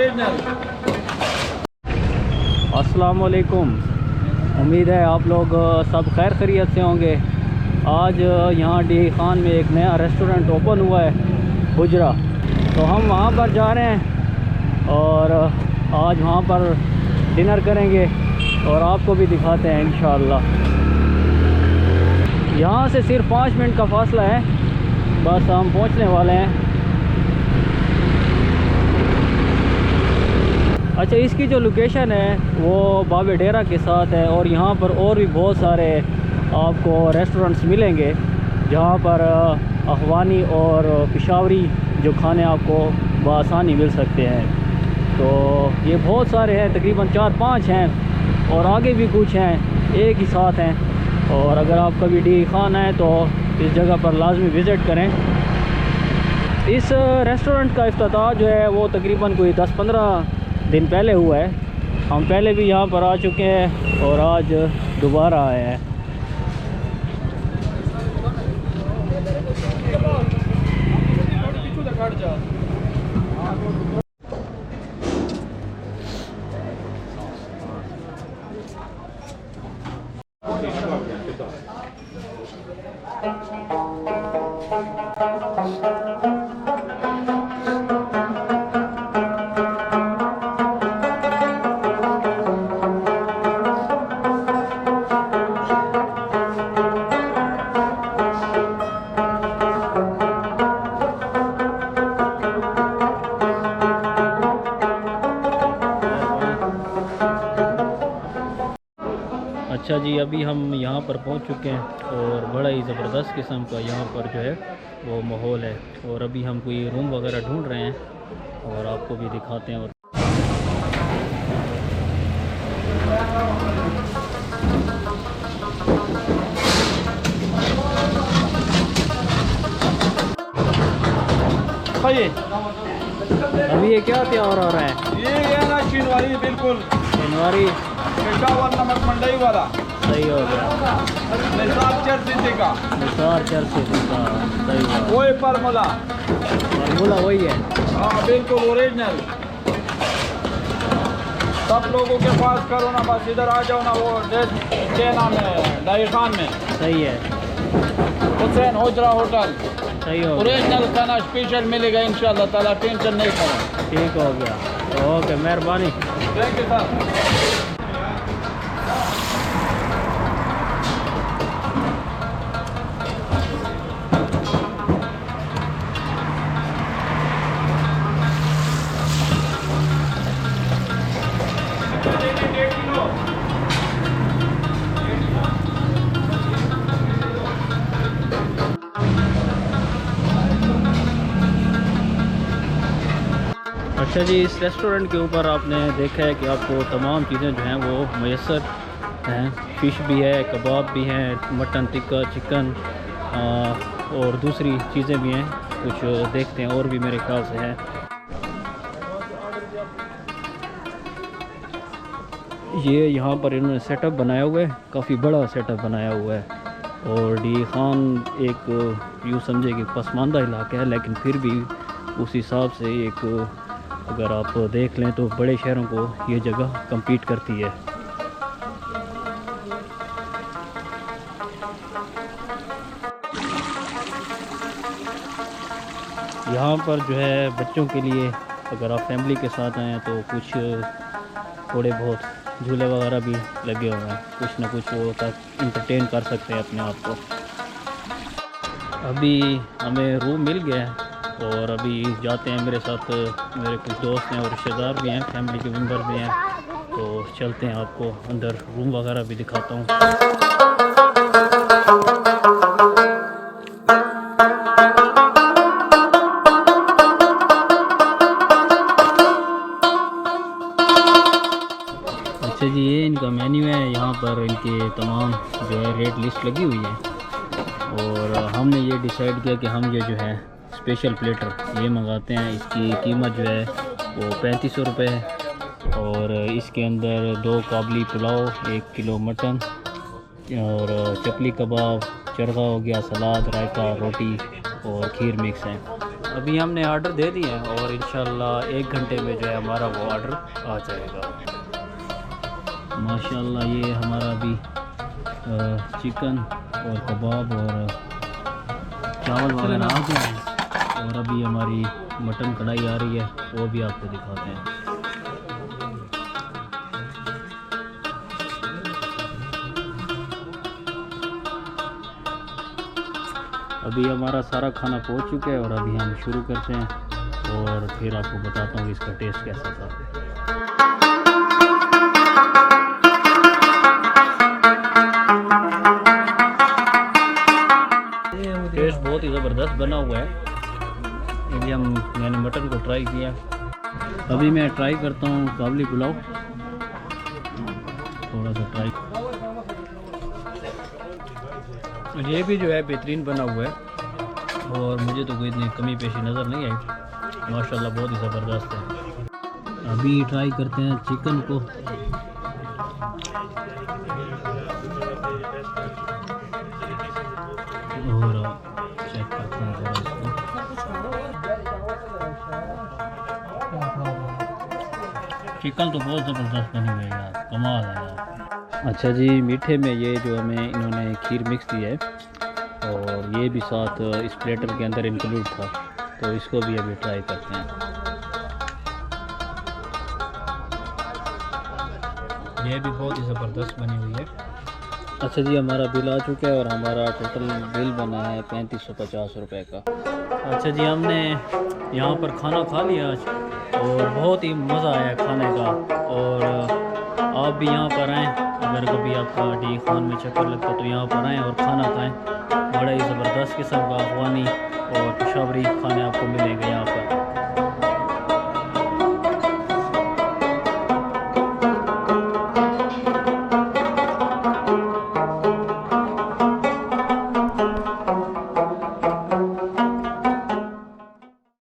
Original. अस्सलाम वालेकुम। उम्मीद है आप लोग सब खैर खैरियत से होंगे। आज यहाँ डी खान में एक नया रेस्टोरेंट ओपन हुआ है, हुजरा। तो हम वहाँ पर जा रहे हैं और आज वहाँ पर डिनर करेंगे और आपको भी दिखाते हैं इंशाअल्लाह। यहाँ से सिर्फ 5 मिनट का फासला है, बस हम पहुँचने वाले हैं। अच्छा, इसकी जो लोकेशन है वो बाबे डेरा के साथ है और यहाँ पर और भी बहुत सारे आपको रेस्टोरेंट्स मिलेंगे जहाँ पर अफ़गानी और पेशावरी जो खाने आपको बआसानी मिल सकते हैं। तो ये बहुत सारे हैं, तकरीबन 4-5 हैं और आगे भी कुछ हैं, एक ही साथ हैं। और अगर आप कभी डी खान आए तो इस जगह पर लाजमी विज़िट करें। इस रेस्टोरेंट का इफ्तिताह जो है वो तकरीबन कोई 10-15 दिन पहले हुआ है। हम पहले भी यहाँ पर आ चुके हैं और आज दोबारा आए हैं। अच्छा जी, अभी हम यहाँ पर पहुँच चुके हैं और बड़ा ही ज़बरदस्त किस्म का यहाँ पर जो है वो माहौल है। और अभी हम कोई रूम वगैरह ढूंढ रहे हैं और आपको भी दिखाते हैं। और अभी ये क्या त्यौहार हो रहा है? ये ना शिनवारी, बिल्कुल जनवरी पेशावर नमक मंडई वाला सही हो गया। निसार चर्च का निसार चर्च का सही है, वही फार्मूला वही है। हाँ बिल्कुल ओरिजिनल। सब लोगों के पास करो ना, बस इधर आ जाओ ना। वो क्या नाम है, डी खान में सही है, हुसैन हुजरा होटल। सही हो गया, ओरिजिनल खाना स्पेशल मिलेगा इंशाल्लाह ताला, टेंशन नहीं करो। ठीक हो गया, ओके, मेहरबानी। Thank you sir. अच्छा जी, इस रेस्टोरेंट के ऊपर आपने देखा है कि आपको तमाम चीज़ें जो हैं वो मैसर हैं। फ़िश भी है, कबाब भी हैं, मटन टिक्का, चिकन और दूसरी चीज़ें भी हैं। कुछ देखते हैं और भी मेरे ख्याल से है। ये यहाँ पर इन्होंने सेटअप बनाया हुआ है, काफ़ी बड़ा सेटअप बनाया हुआ है। और डी खान एक यूँ समझे कि पसमानदा इलाका है, लेकिन फिर भी उस हिसाब से एक अगर आप देख लें तो बड़े शहरों को ये जगह compete करती है। यहाँ पर जो है बच्चों के लिए अगर आप फैमिली के साथ आएँ तो कुछ थोड़े बहुत झूले वगैरह भी लगे हुए हैं, कुछ ना कुछ वो तक इंटरटेन कर सकते हैं अपने आप को। अभी हमें रूम मिल गया है और अभी जाते हैं। मेरे साथ मेरे कुछ दोस्त हैं और रिश्तेदार भी हैं, फैमिली के मेंबर भी हैं। तो चलते हैं, आपको अंदर रूम वगैरह भी दिखाता हूँ। अच्छा जी, ये इनका मेन्यू है। यहाँ पर इनके तमाम जो है रेट लिस्ट लगी हुई है और हमने ये डिसाइड किया कि हम ये जो है स्पेशल प्लेटर ये मंगाते हैं। इसकी कीमत जो है वो 3500 रुपये है और इसके अंदर 2 काबली पुलाव, 1 किलो मटन और चपली कबाब, चरगा हो गया, सलाद, रायता, रोटी और खीर मिक्स हैं। अभी हमने ऑर्डर दे दिए हैं और इंशाल्लाह 1 घंटे में जो है हमारा वो ऑर्डर आ जाएगा। माशाल्लाह ये हमारा अभी चिकन और कबाब और चावल वगैरह आ गए हैं और अभी हमारी मटन कढ़ाई आ रही है, वो भी आपको दिखाते हैं। अभी हमारा सारा खाना पहुंच चुका है और अभी हम शुरू करते हैं और फिर आपको बताता हूँ इसका टेस्ट कैसा था। टेस्ट बहुत ही ज़बरदस्त बना हुआ है। ये मैंने मटन को ट्राई किया। अभी मैं ट्राई करता हूँ काबली पुलाव, थोड़ा सा ट्राई। ये भी जो है बेहतरीन बना हुआ है और मुझे तो कोई इतनी कमी पेशी नज़र नहीं आई। माशाल्लाह बहुत ही ज़बरदस्त है। अभी ट्राई करते हैं चिकन को। और चेक करते हैं थोड़ा इसको। चिकन तो बहुत ज़बरदस्त बनी हुई है यार, कमाल है यार। अच्छा जी, मीठे में ये जो हमें इन्होंने खीर मिक्स दी है और ये भी साथ इस प्लेटर के अंदर इंक्लूड था, तो इसको भी अभी ट्राई करते हैं। ये भी बहुत ही ज़बरदस्त बनी हुई है। अच्छा जी, हमारा बिल आ चुका है और हमारा टोटल बिल बना है 3550 रुपये का। अच्छा जी, हमने यहाँ पर खाना खा लिया आज और बहुत ही मज़ा आया खाने का। और आप भी यहाँ पर आएँ, अगर कभी आपका डी खान में चक्कर लगता तो यहाँ पर आएँ और खाना खाएँ। बड़ा ही ज़बरदस्त किस्म का अफ़गानी और पेशावरी खाने आपको मिलेंगे यहाँ पर।